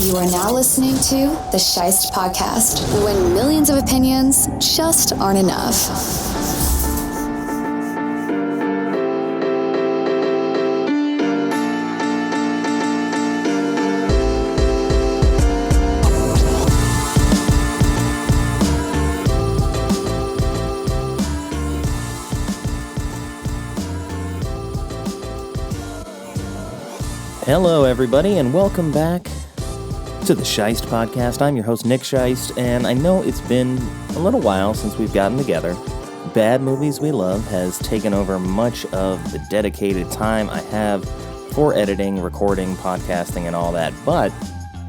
You are now listening to the Scheist Podcast, when millions of opinions just aren't enough. Hello, everybody, and welcome back to the Scheist Podcast. I'm your host, Nick Scheist, and I know it's been a little while since we've gotten together. Bad Movies We Love has taken over much of the dedicated time I have for editing, recording, podcasting, and all that, but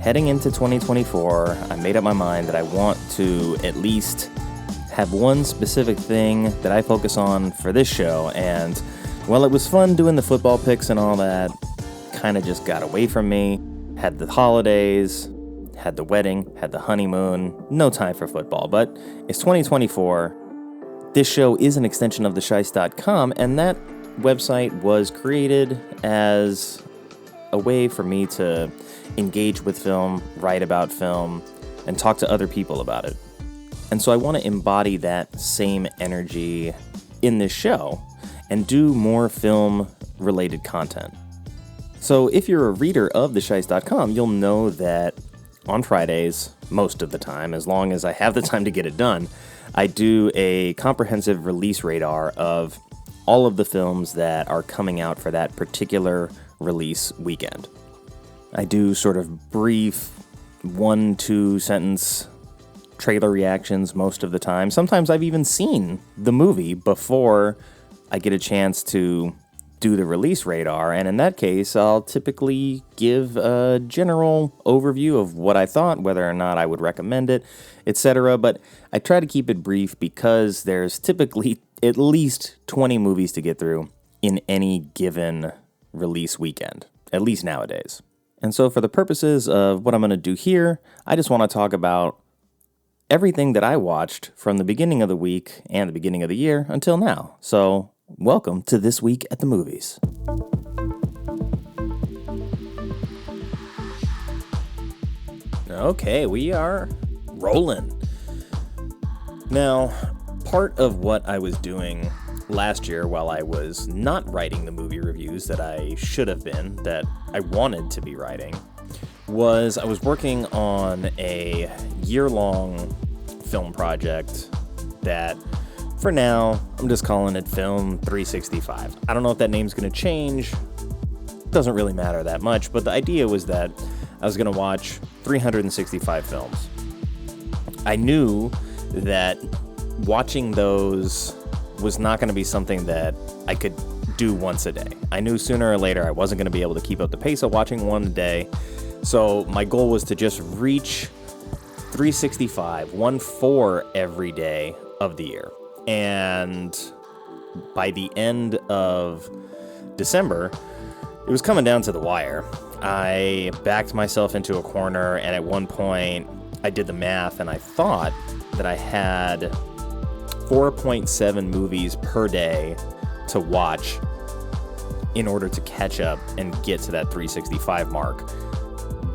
heading into 2024, I made up my mind that I want to at least have one specific thing that I focus on for this show, and while it was fun doing the football picks and all that, kind of just got away from me. Had the holidays, had the wedding, had the honeymoon, no time for football, but it's 2024. This show is an extension of thescheist.com, and that website was created as a way for me to engage with film, write about film, and talk to other people about it. And so I want to embody that same energy in this show and do more film-related content. So if you're a reader of thescheist.com, you'll know that on Fridays, most of the time, as long as I have the time to get it done, I do a comprehensive release radar of all of the films that are coming out for that particular release weekend. I do sort of brief 1-2 sentence trailer reactions most of the time. Sometimes I've even seen the movie before I get a chance to do the release radar, and in that case, I'll typically give a general overview of what I thought, whether or not I would recommend it, etc., but I try to keep it brief because there's typically at least 20 movies to get through in any given release weekend, at least nowadays. And so for the purposes of what I'm going to do here, I just want to talk about everything that I watched from the beginning of the week and the beginning of the year until now. So welcome to This Week at the Movies. Okay, we are rolling. Now, part of what I was doing last year while I was not writing the movie reviews that I should have been, that I wanted to be writing, was I was working on a year-long film project that, for now, I'm just calling it Film 365. I don't know if that name's going to change. Doesn't really matter that much, but the idea was that I was going to watch 365 films. I knew that watching those was not going to be something that I could do once a day. I knew sooner or later I wasn't going to be able to keep up the pace of watching one a day, so my goal was to just reach 365, one for every day of the year. And by the end of December, it was coming down to the wire. I backed myself into a corner, and at one point, I did the math, and I thought that I had 4.7 movies per day to watch in order to catch up and get to that 365 mark.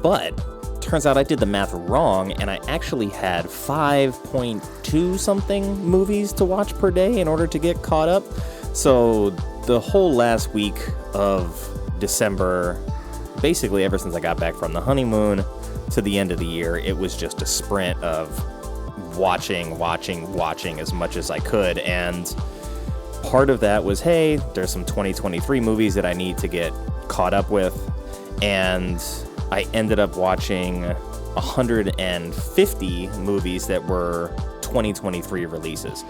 But turns out I did the math wrong, and I actually had 5.2 something movies to watch per day in order to get caught up. So the whole last week of December, basically ever since I got back from the honeymoon to the end of the year, it was just a sprint of watching as much as I could. And part of that was, hey, there's some 2023 movies that I need to get caught up with, and I ended up watching 150 movies that were 2023 releases.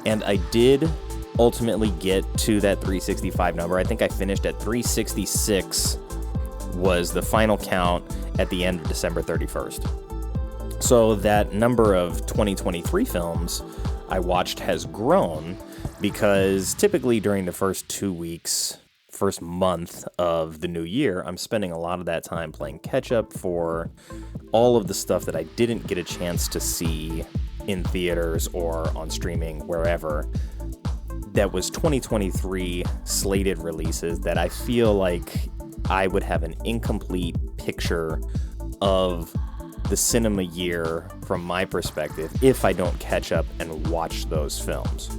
And I did ultimately get to that 365 number. I think I finished at 366 was the final count at the end of December 31st. So that number of 2023 films I watched has grown because typically during the first month of the new year, I'm spending a lot of that time playing catch up for all of the stuff that I didn't get a chance to see in theaters or on streaming, wherever, that was 2023 slated releases that I feel like I would have an incomplete picture of the cinema year from my perspective if I don't catch up and watch those films.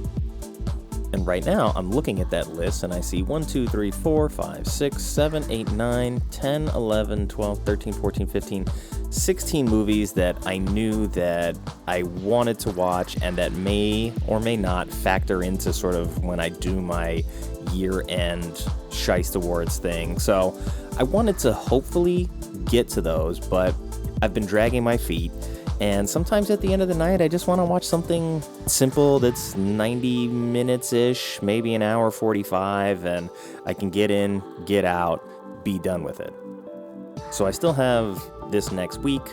And right now, I'm looking at that list and I see 1, 2, 3, 4, 5, 6, 7, 8, 9, 10, 11, 12, 13, 14, 15, 16 movies that I knew that I wanted to watch and that may or may not factor into sort of when I do my year-end Scheist Awards thing. So I wanted to hopefully get to those, but I've been dragging my feet. And sometimes at the end of the night, I just want to watch something simple that's 90 minutes-ish, maybe an hour 45, and I can get in, get out, be done with it. So I still have this next week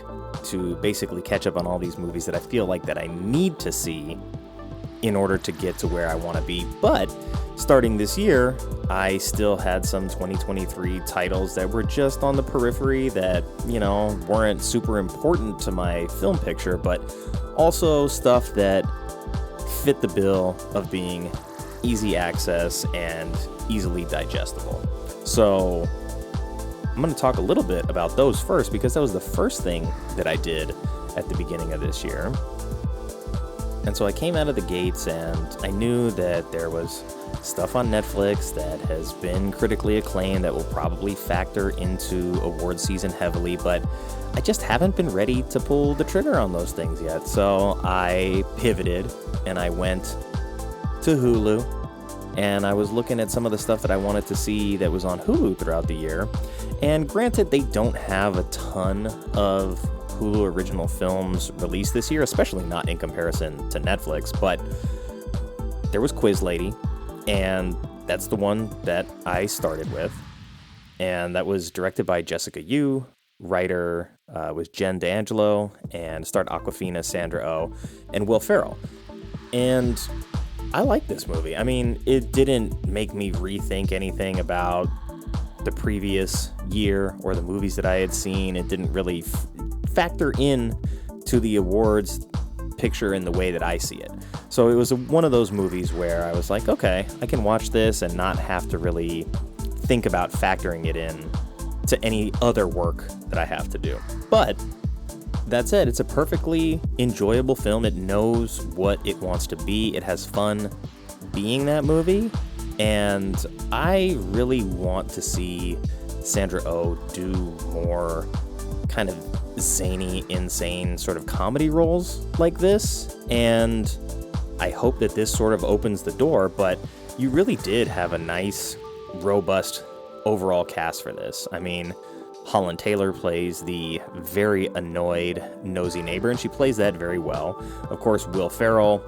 to basically catch up on all these movies that I feel like that I need to see in order to get to where I want to be. But starting this year, I still had some 2023 titles that were just on the periphery that, weren't super important to my film picture, but also stuff that fit the bill of being easy access and easily digestible. So I'm going to talk a little bit about those first because that was the first thing that I did at the beginning of this year. And so I came out of the gates and I knew that there was stuff on Netflix that has been critically acclaimed that will probably factor into award season heavily, but I just haven't been ready to pull the trigger on those things yet. So I pivoted and I went to Hulu and I was looking at some of the stuff that I wanted to see that was on Hulu throughout the year. And granted, they don't have a ton of Hulu original films released this year, especially not in comparison to Netflix, but there was Quiz Lady, and that's the one that I started with, and that was directed by Jessica Yu, writer was Jen D'Angelo, and starred Awkwafina, Sandra Oh, and Will Ferrell. And I like this movie. I mean, it didn't make me rethink anything about the previous year or the movies that I had seen. It didn't really factor in to the awards picture in the way that I see it. So it was one of those movies where I was like, okay, I can watch this and not have to really think about factoring it in to any other work that I have to do. But that said, it's a perfectly enjoyable film. It knows what it wants to be. It has fun being that movie. And I really want to see Sandra Oh do more kind of zany, insane sort of comedy roles like this. And I hope that this sort of opens the door, but you really did have a nice, robust overall cast for this. I mean, Holland Taylor plays the very annoyed, nosy neighbor, and she plays that very well. Of course, Will Ferrell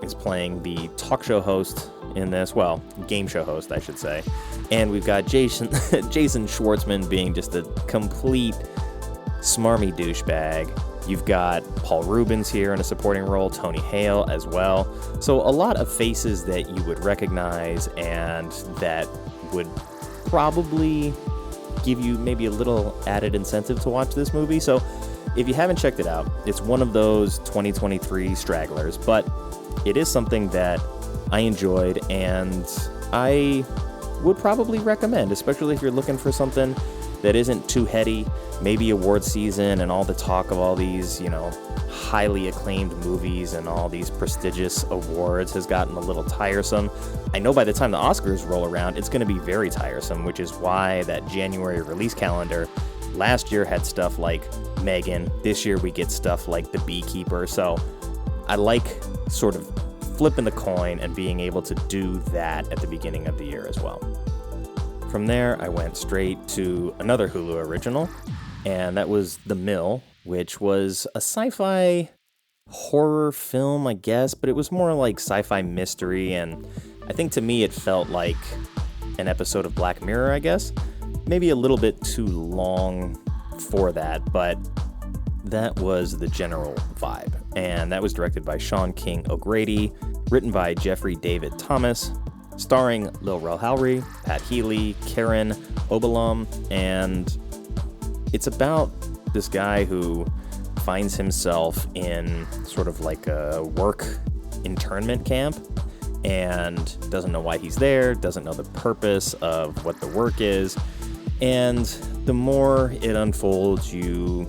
is playing the talk show host in this, well, game show host, I should say. And we've got Jason Schwartzman being just a complete smarmy douchebag. You've got Paul Rubens here in a supporting role, Tony Hale as well. So a lot of faces that you would recognize and that would probably give you maybe a little added incentive to watch this movie. So if you haven't checked it out, it's one of those 2023 stragglers, but it is something that I enjoyed and I would probably recommend, especially if you're looking for something that isn't too heady. Maybe award season and all the talk of all these, highly acclaimed movies and all these prestigious awards has gotten a little tiresome. I know by the time the Oscars roll around, it's going to be very tiresome, which is why that January release calendar last year had stuff like Megan. This year we get stuff like The Beekeeper. So I like sort of flipping the coin and being able to do that at the beginning of the year as well. From there, I went straight to another Hulu original, and that was The Mill, which was a sci-fi horror film, I guess, but it was more like sci-fi mystery, and I think to me it felt like an episode of Black Mirror, I guess. Maybe a little bit too long for that, but that was the general vibe. And that was directed by Sean King O'Grady, written by Jeffrey David Thomas, starring Lil Rel Howery, Pat Healy, Karen Obolom, and it's about this guy who finds himself in sort of like a work internment camp and doesn't know why he's there, doesn't know the purpose of what the work is, And the more it unfolds, you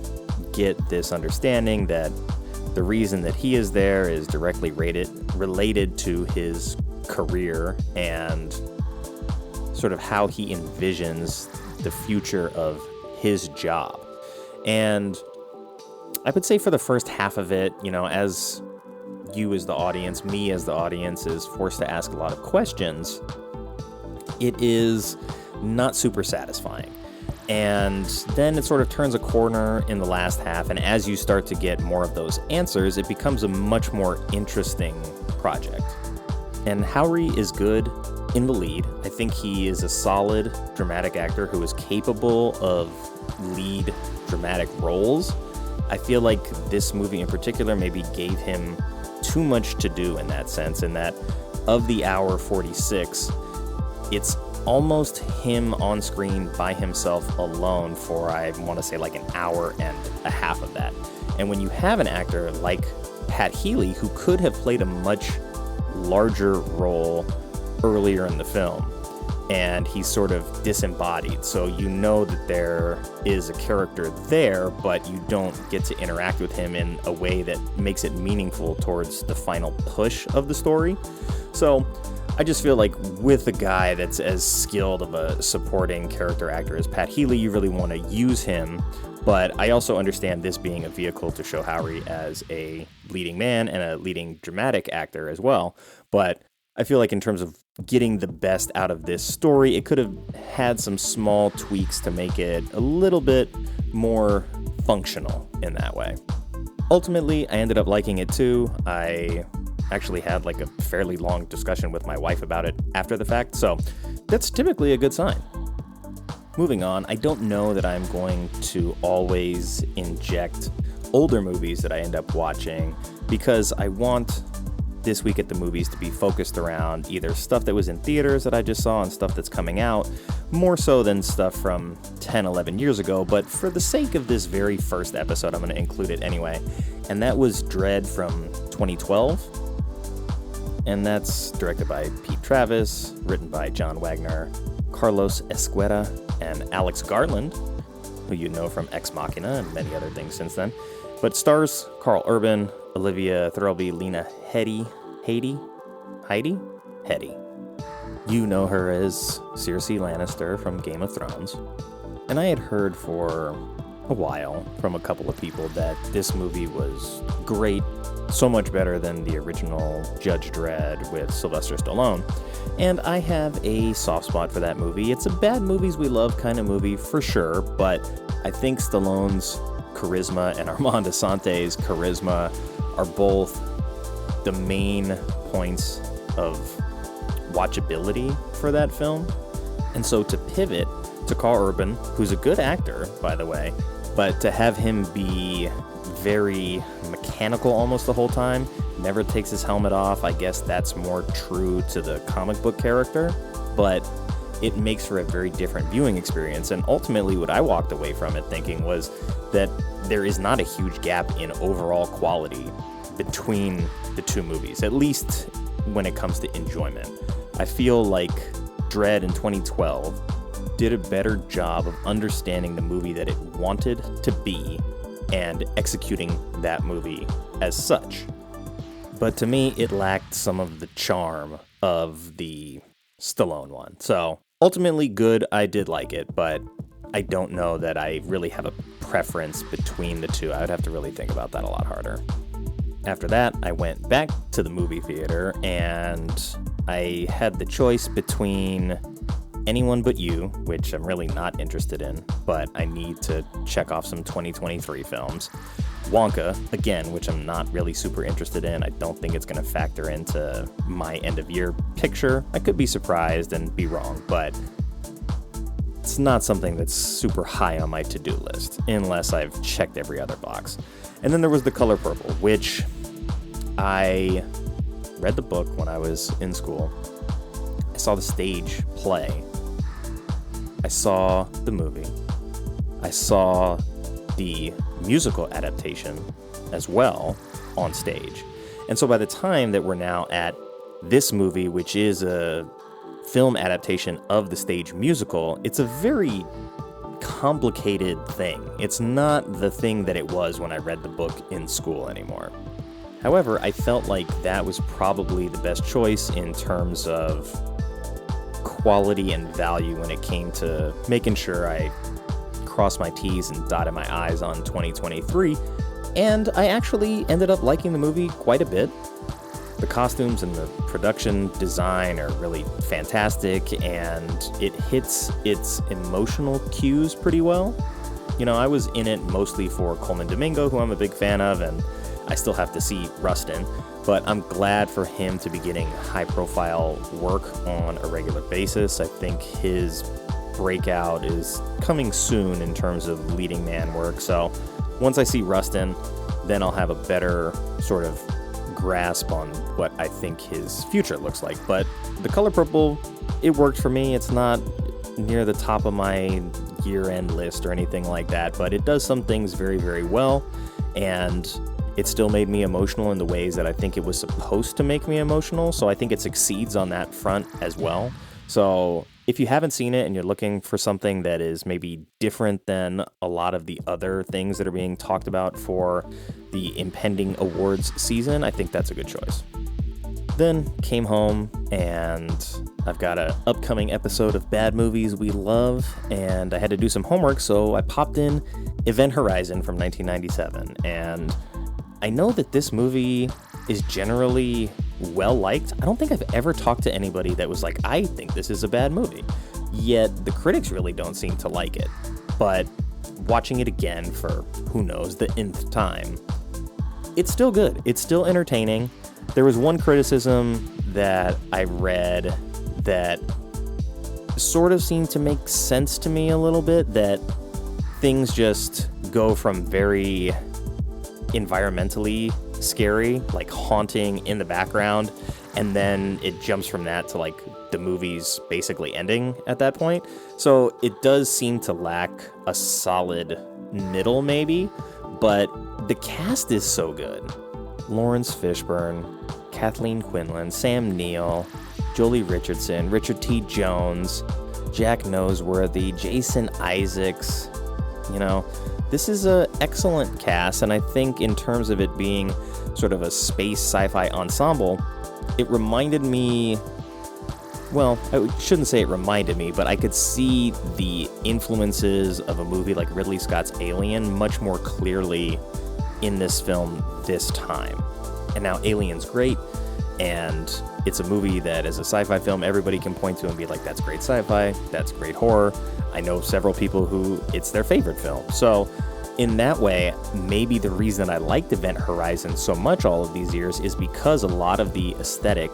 get this understanding that the reason that he is there is directly related to his career and sort of how he envisions the future of his job. And I would say for the first half of it, as you as the audience, me as the audience is forced to ask a lot of questions, it is not super satisfying. And then it sort of turns a corner in the last half, and as you start to get more of those answers, it becomes a much more interesting project. And Howery is good in the lead. I think he is a solid dramatic actor who is capable of lead dramatic roles. I feel like this movie in particular maybe gave him too much to do in that sense, in that of the hour 46, it's almost him on screen by himself alone for, I want to say, like an hour and a half of that. And when you have an actor like Pat Healy, who could have played a much larger role earlier in the film, and he's sort of disembodied, so you know that there is a character there, but you don't get to interact with him in a way that makes it meaningful towards the final push of the story. So I just feel like with a guy that's as skilled of a supporting character actor as Pat Healy, you really want to use him. But I also understand this being a vehicle to show Howery as a leading man and a leading dramatic actor as well. But I feel like in terms of getting the best out of this story, it could have had some small tweaks to make it a little bit more functional in that way. Ultimately, I ended up liking it too. I actually had like a fairly long discussion with my wife about it after the fact, so that's typically a good sign. Moving on, I don't know that I'm going to always inject older movies that I end up watching, because I want This Week at the Movies to be focused around either stuff that was in theaters that I just saw and stuff that's coming out, more so than stuff from 10, 11 years ago. But for the sake of this very first episode, I'm going to include it anyway. And that was Dredd from 2012. And that's directed by Pete Travis, written by John Wagner, Carlos Ezquerra, and Alex Garland, who you know from Ex Machina and many other things since then. But stars Karl Urban, Olivia Thirlby, Lena Headey. You know her as Cersei Lannister from Game of Thrones. And I had heard for a while from a couple of people that this movie was great, so much better than the original Judge Dredd with Sylvester Stallone. And I have a soft spot for that movie. It's a bad movies we love kind of movie for sure, but I think Stallone's charisma and Armand Assante's charisma are both the main points of watchability for that film. And so to pivot to Karl Urban, who's a good actor, by the way, but to have him be very mechanical almost the whole time, never takes his helmet off, I guess that's more true to the comic book character, but it makes for a very different viewing experience. And ultimately what I walked away from it thinking was that there is not a huge gap in overall quality between the two movies, at least when it comes to enjoyment. I feel like Dredd in 2012 did a better job of understanding the movie that it wanted to be and executing that movie as such. But to me, it lacked some of the charm of the Stallone one. So ultimately good, I did like it, but I don't know that I really have a preference between the two. I would have to really think about that a lot harder. After that, I went back to the movie theater and I had the choice between Anyone But You, which I'm really not interested in, but I need to check off some 2023 films. Wonka, again, which I'm not really super interested in. I don't think it's going to factor into my end-of-year picture. I could be surprised and be wrong, but it's not something that's super high on my to-do list, unless I've checked every other box. And then there was The Color Purple, which I read the book when I was in school. I saw the stage play. I saw the movie. I saw the musical adaptation as well on stage. And so by the time that we're now at this movie, which is a film adaptation of the stage musical, it's a very complicated thing. It's not the thing that it was when I read the book in school anymore. However, I felt like that was probably the best choice in terms of quality and value when it came to making sure I crossed my T's and dotted my I's on 2023, and I actually ended up liking the movie quite a bit. The costumes and the production design are really fantastic, and it hits its emotional cues pretty well. You know, I was in it mostly for Colman Domingo, who I'm a big fan of, and I still have to see Rustin, but I'm glad for him to be getting high-profile work on a regular basis. I think his breakout is coming soon in terms of leading man work, so once I see Rustin, then I'll have a better sort of grasp on what I think his future looks like. But The Color Purple, it worked for me. It's not near the top of my year-end list or anything like that, but it does some things very, very well, and it still made me emotional in the ways that I think it was supposed to make me emotional, so I think it succeeds on that front as well. So if you haven't seen it and you're looking for something that is maybe different than a lot of the other things that are being talked about for the impending awards season, I think that's a good choice. Then came home, and I've got an upcoming episode of Bad Movies We Love, and I had to do some homework, so I popped in Event Horizon from 1997, and I know that this movie is generally well liked. I don't think I've ever talked to anybody that was like, I think this is a bad movie. Yet the critics really don't seem to like it. But watching it again for, who knows, the nth time, it's still good. It's still entertaining. There was one criticism that I read that sort of seemed to make sense to me a little bit, that things just go from very environmentally scary, like haunting in the background, and then it jumps from that to like the movie's basically ending at that point. So it does seem to lack a solid middle maybe, but the cast is so good. Lawrence Fishburne, Kathleen Quinlan, Sam Neill, Jolie Richardson, Richard T. Jones, Jack Noseworthy, Jason Isaacs. You know, this is an excellent cast, and I think in terms of it being sort of a space sci-fi ensemble, it reminded me, well, I shouldn't say it reminded me, but I could see the influences of a movie like Ridley Scott's Alien much more clearly in this film this time. And now Alien's great, and it's a movie that as a sci-fi film everybody can point to and be like, that's great sci-fi, that's great horror. I know several people who it's their favorite film. So in that way, maybe the reason I liked Event Horizon so much all of these years is because a lot of the aesthetic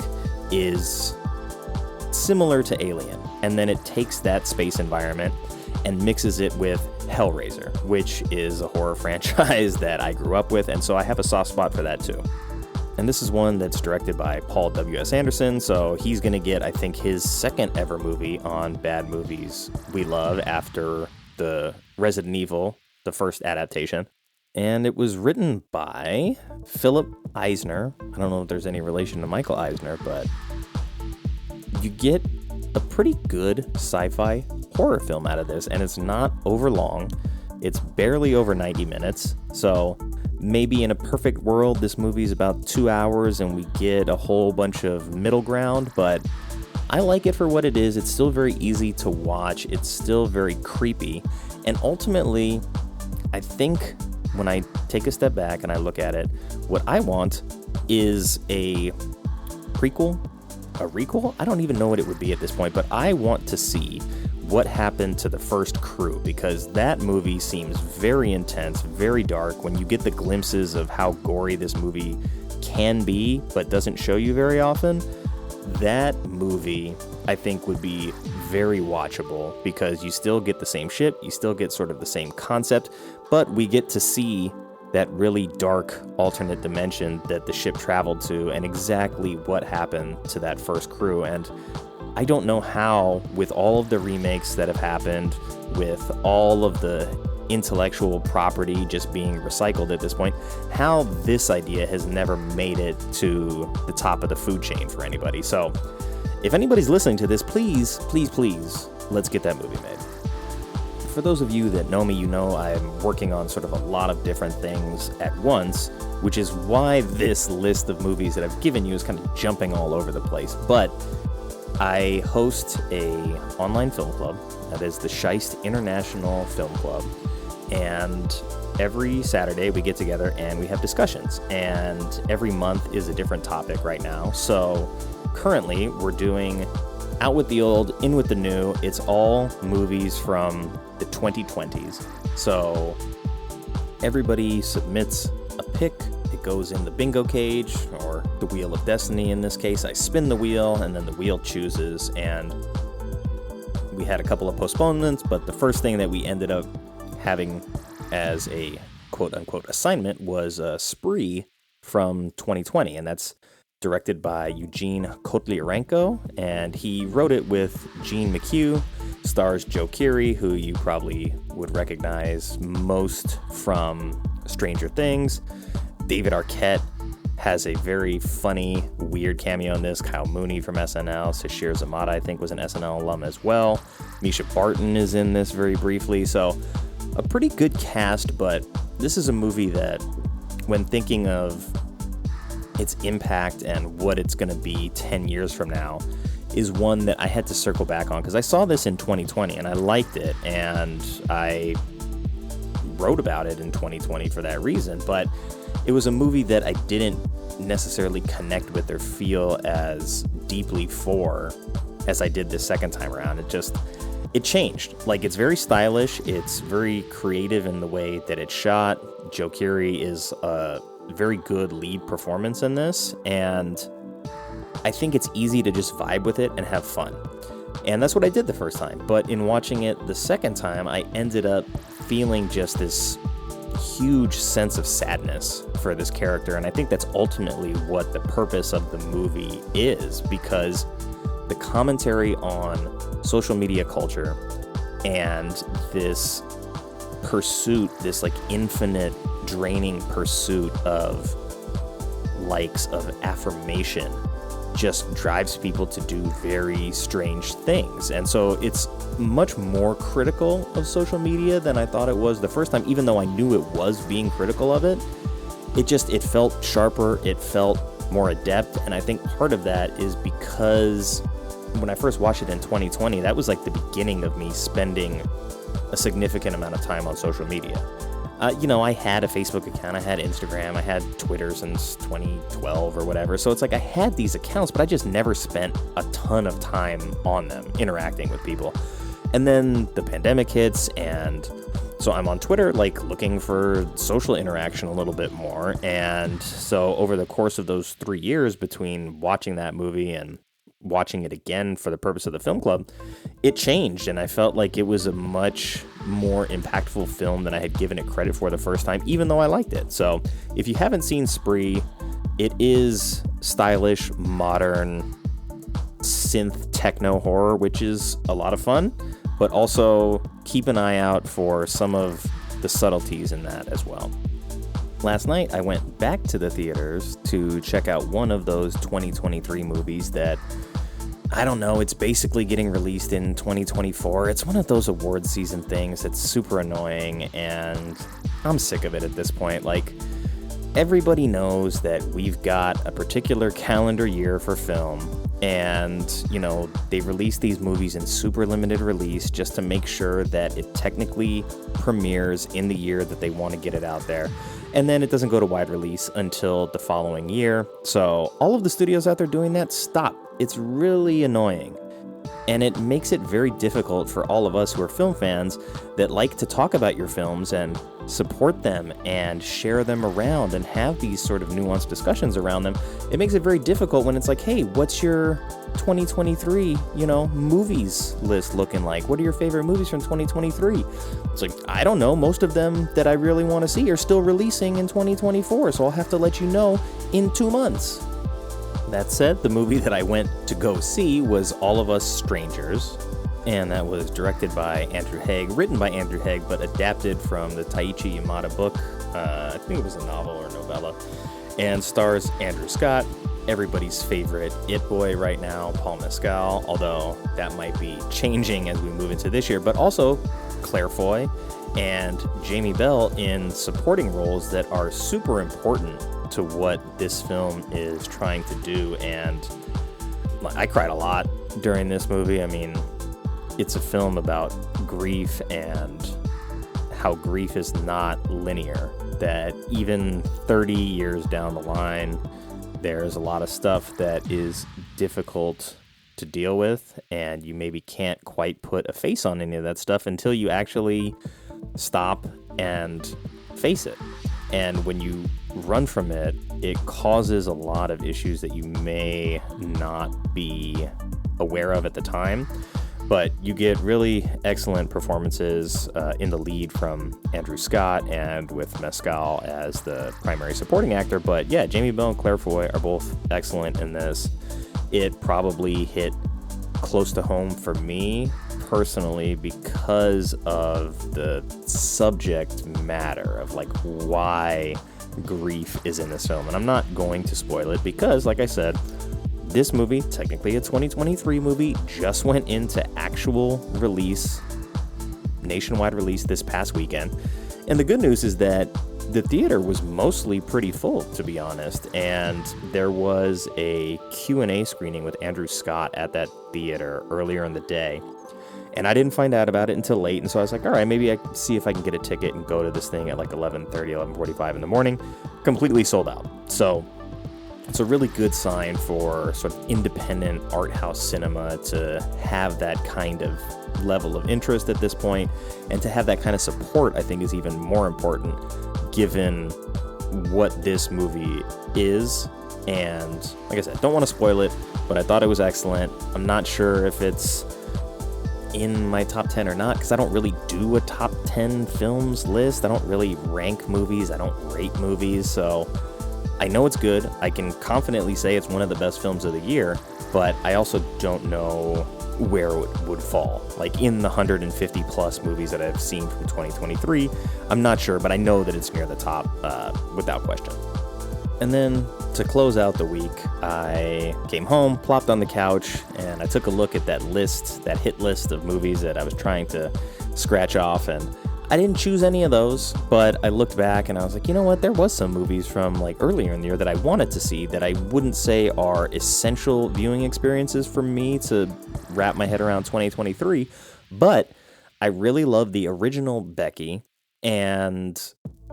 is similar to Alien, and then it takes that space environment and mixes it with Hellraiser, which is a horror franchise that I grew up with, and so I have a soft spot for that too. And this is one that's directed by Paul W.S. Anderson, so he's going to get, I think, his second ever movie on Bad Movies We Love after the Resident Evil, the first adaptation. And it was written by Philip Eisner. I don't know if there's any relation to Michael Eisner, but you get a pretty good sci-fi horror film out of this, and it's not over long. It's barely over 90 minutes, so maybe in a perfect world, this movie's about 2 hours and we get a whole bunch of middle ground, but I like it for what it is. It's still very easy to watch. It's still very creepy. And ultimately, I think when I take a step back and I look at it, what I want is a prequel, a requel? I don't even know what it would be at this point, but I want to see what happened to the first crew, because that movie seems very intense, very dark. When you get the glimpses of how gory this movie can be, but doesn't show you very often, that movie, I think, would be very watchable, because you still get the same ship, you still get sort of the same concept, but we get to see that really dark alternate dimension that the ship traveled to and exactly what happened to that first crew. And I don't know how, with all of the remakes that have happened, with all of the intellectual property just being recycled at this point, how this idea has never made it to the top of the food chain for anybody. So if anybody's listening to this, please, please, please, let's get that movie made. For for those of you that know me, you know I'm working on sort of a lot of different things at once, which is why this list of movies that I've given you is kind of jumping all over the place. But I host a online film club that is the Scheist International Film Club, and every Saturday we get together and we have discussions, and every month is a different topic right now. So currently we're doing Out with the Old, In with the New. It's all movies from the 2020s. So everybody submits a pick. It goes in the bingo cage, or the Wheel of Destiny in this case. I spin the wheel, and then the wheel chooses. And we had a couple of postponements, but the first thing that we ended up having as a quote-unquote assignment was Spree from 2020, and that's directed by Eugene Kotlyarenko, and he wrote it with Gene McHugh, stars Joe Keery, who you probably would recognize most from Stranger Things. David Arquette has a very funny, weird cameo in this. Kyle Mooney from SNL. Sashir Zamata, I think, was an SNL alum as well. Misha Barton is in this very briefly, so a pretty good cast, but this is a movie that, when thinking of its impact and what it's going to be 10 years from now, is one that I had to circle back on, because I saw this in 2020 and I liked it, and I wrote about it in 2020 for that reason, but it was a movie that I didn't necessarily connect with or feel as deeply for as I did the second time around. It changed. Like, it's very stylish, it's very creative in the way that it's shot. Joe Keery is a very good lead performance in this, and I think it's easy to just vibe with it and have fun. And that's what I did the first time. But in watching it the second time, I ended up feeling just this huge sense of sadness for this character, and I think that's ultimately what the purpose of the movie is, because the commentary on social media culture and this pursuit, this like infinite draining pursuit of likes, of affirmation, just drives people to do very strange things. And so it's much more critical of social media than I thought it was the first time, even though I knew it was being critical of it. It felt sharper, it felt more adept, and I think part of that is because when I first watched it in 2020, that was like the beginning of me spending a significant amount of time on social media. I had a Facebook account, I had Instagram, I had Twitter since 2012 or whatever. So it's like I had these accounts, but I just never spent a ton of time on them, interacting with people. And then the pandemic hits, and so I'm on Twitter, like looking for social interaction a little bit more. And so over the course of those 3 years between watching that movie and watching it again for the purpose of the film club, it changed, and I felt like it was a much more impactful film than I had given it credit for the first time, even though I liked it. So if you haven't seen Spree, it is stylish, modern, synth techno horror, which is a lot of fun, but also keep an eye out for some of the subtleties in that as well. Last night, I went back to the theaters to check out one of those 2023 movies that, I don't know, it's basically getting released in 2024. It's one of those award season things that's super annoying, and I'm sick of it at this point. Like, everybody knows that we've got a particular calendar year for film, and, they release these movies in super limited release just to make sure that it technically premieres in the year that they want to get it out there. And then it doesn't go to wide release until the following year. So all of the studios out there doing that, stop. It's really annoying. And it makes it very difficult for all of us who are film fans that like to talk about your films and support them and share them around and have these sort of nuanced discussions around them. It makes it very difficult when it's like, hey, what's your 2023, movies list looking like? What are your favorite movies from 2023? It's like, I don't know. Most of them that I really want to see are still releasing in 2024, so I'll have to let you know in 2 months. That said, the movie that I went to go see was All of Us Strangers, and that was directed by Andrew Haigh, written by Andrew Haigh, but adapted from the Taichi Yamada book. I think it was a novel or novella, and stars Andrew Scott, everybody's favorite It Boy right now, Paul Mescal, although that might be changing as we move into this year, but also Claire Foy and Jamie Bell in supporting roles that are super important to what this film is trying to do. And I cried a lot during this movie. I mean, it's a film about grief and how grief is not linear, that even 30 years down the line, there's a lot of stuff that is difficult to deal with, and you maybe can't quite put a face on any of that stuff until you actually stop and face it. And when you run from it, it causes a lot of issues that you may not be aware of at the time. But you get really excellent performances in the lead from Andrew Scott and with Mescal as the primary supporting actor. But yeah, Jamie Bell and Claire Foy are both excellent in this. It probably hit close to home for me personally because of the subject matter of like why grief is in this film. And I'm not going to spoil it because, like I said, this movie, technically a 2023 movie, just went into actual release, nationwide release this past weekend. And the good news is that the theater was mostly pretty full, to be honest. And there was a Q&A screening with Andrew Scott at that theater earlier in the day. And I didn't find out about it until late. And so I was like, all right, maybe I can see if I can get a ticket and go to this thing at like 11:30, 11:45 in the morning. Completely sold out. So it's a really good sign for sort of independent art house cinema to have that kind of level of interest at this point, and to have that kind of support, I think, is even more important given what this movie is. And like I said, don't want to spoil it, but I thought it was excellent. I'm not sure if it's in my top 10 or not, because I don't really do a top 10 films list. I don't really rank movies. I don't rate movies. So I know it's good. I can confidently say it's one of the best films of the year, but I also don't know where it would fall. Like in the 150 plus movies that I've seen from 2023, I'm not sure, but I know that it's near the top without question. And then to close out the week, I came home, plopped on the couch, and I took a look at that list, that hit list of movies that I was trying to scratch off, and I didn't choose any of those, but I looked back and I was like, you know what, there was some movies from like earlier in the year that I wanted to see that I wouldn't say are essential viewing experiences for me to wrap my head around 2023, but I really love the original Becky, and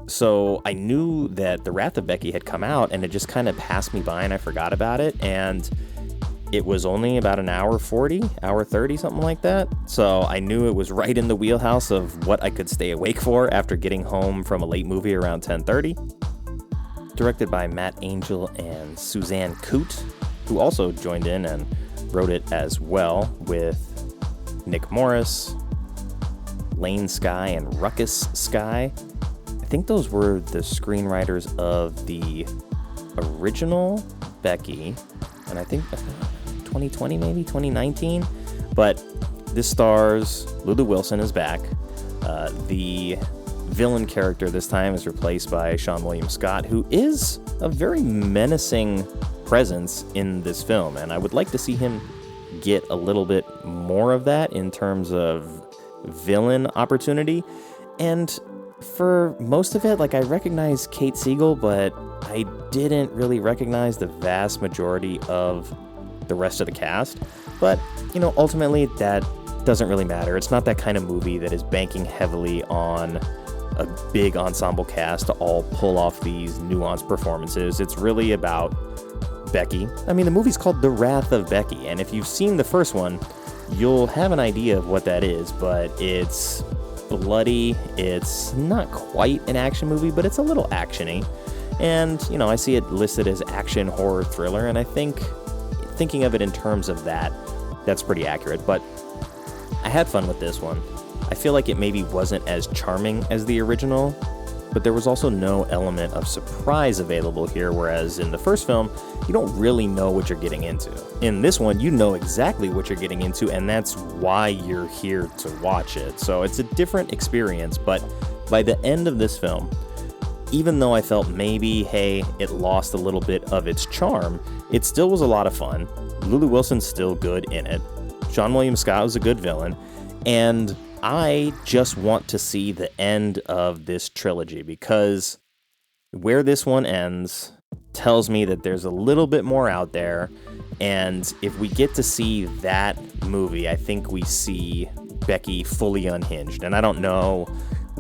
so I knew that The Wrath of Becky had come out, and it just kind of passed me by and I forgot about it, and it was only about an hour 40, hour 30, something like that. So I knew it was right in the wheelhouse of what I could stay awake for after getting home from a late movie around 10:30. Directed by Matt Angel and Suzanne Coote, who also joined in and wrote it as well, with Nick Morris, Lane Skye, and Ruckus Skye. I think those were the screenwriters of the original Becky, and I think 2020, maybe 2019, but this stars Lulu Wilson is back. The villain character this time is replaced by Seann William Scott, who is a very menacing presence in this film, and I would like to see him get a little bit more of that in terms of villain opportunity. And for most of it, like, I recognize Kate Siegel, but I didn't really recognize the vast majority of the rest of the cast. But, you know, ultimately that doesn't really matter. It's not that kind of movie that is banking heavily on a big ensemble cast to all pull off these nuanced performances. It's really about Becky. I mean, the movie's called The Wrath of Becky, and if you've seen the first one, you'll have an idea of what that is, but it's bloody. It's not quite an action movie, but it's a little action-y. And, you know, I see it listed as action horror thriller, and I think thinking of it in terms of that, that's pretty accurate. But I had fun with this one. I feel like it maybe wasn't as charming as the original, but there was also no element of surprise available here, whereas in the first film, you don't really know what you're getting into. In this one, you know exactly what you're getting into, and that's why you're here to watch it. So it's a different experience, but by the end of this film, even though I felt maybe, hey, it lost a little bit of its charm, it still was a lot of fun. Lulu Wilson's still good in it. Seann William Scott was a good villain. And I just want to see the end of this trilogy, because where this one ends tells me that there's a little bit more out there. And if we get to see that movie, I think we see Becky fully unhinged. And I don't know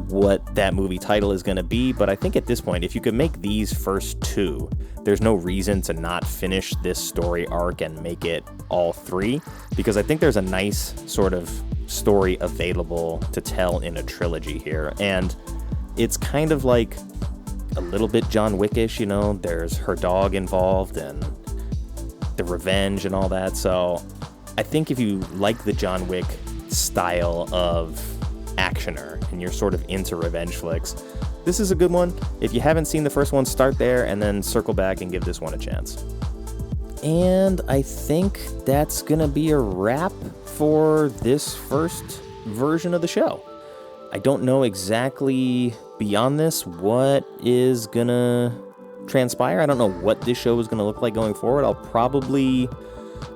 what that movie title is going to be, but I think at this point, if you could make these first two, there's no reason to not finish this story arc and make it all three, because I think there's a nice sort of story available to tell in a trilogy here. And it's kind of like a little bit John Wickish, you know, there's her dog involved and the revenge and all that. So I think if you like the John Wick style of actioner and you're sort of into revenge flicks, this is a good one. If you haven't seen the first one, start there and then circle back and give this one a chance. And I think that's gonna be a wrap for this first version of the show. I don't know exactly beyond this what is gonna transpire. I don't know what this show is gonna look like going forward. I'll probably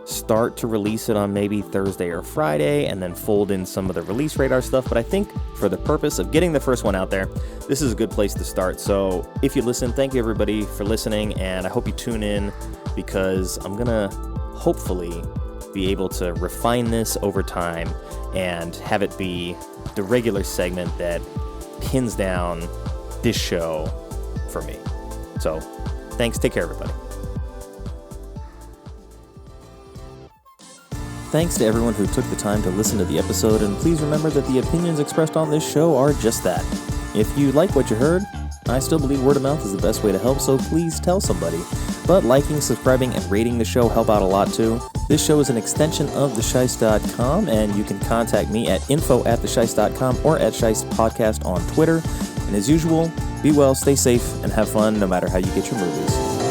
start to release it on maybe Thursday or Friday and then fold in some of the release radar stuff. But I think for the purpose of getting the first one out there, this is a good place to start. So if you listen, thank you everybody for listening, and I hope you tune in, because I'm gonna hopefully be able to refine this over time and have it be the regular segment that pins down this show for me. So thanks, take care everybody. Thanks to everyone who took the time to listen to the episode, and please remember that the opinions expressed on this show are just that. If you like what you heard, I still believe word of mouth is the best way to help, so please tell somebody. But liking, subscribing, and rating the show help out a lot too. This show is an extension of thesheist.com, and you can contact me at info@thesheist.com or at Sheist Podcast on Twitter. And as usual, be well, stay safe, and have fun no matter how you get your movies.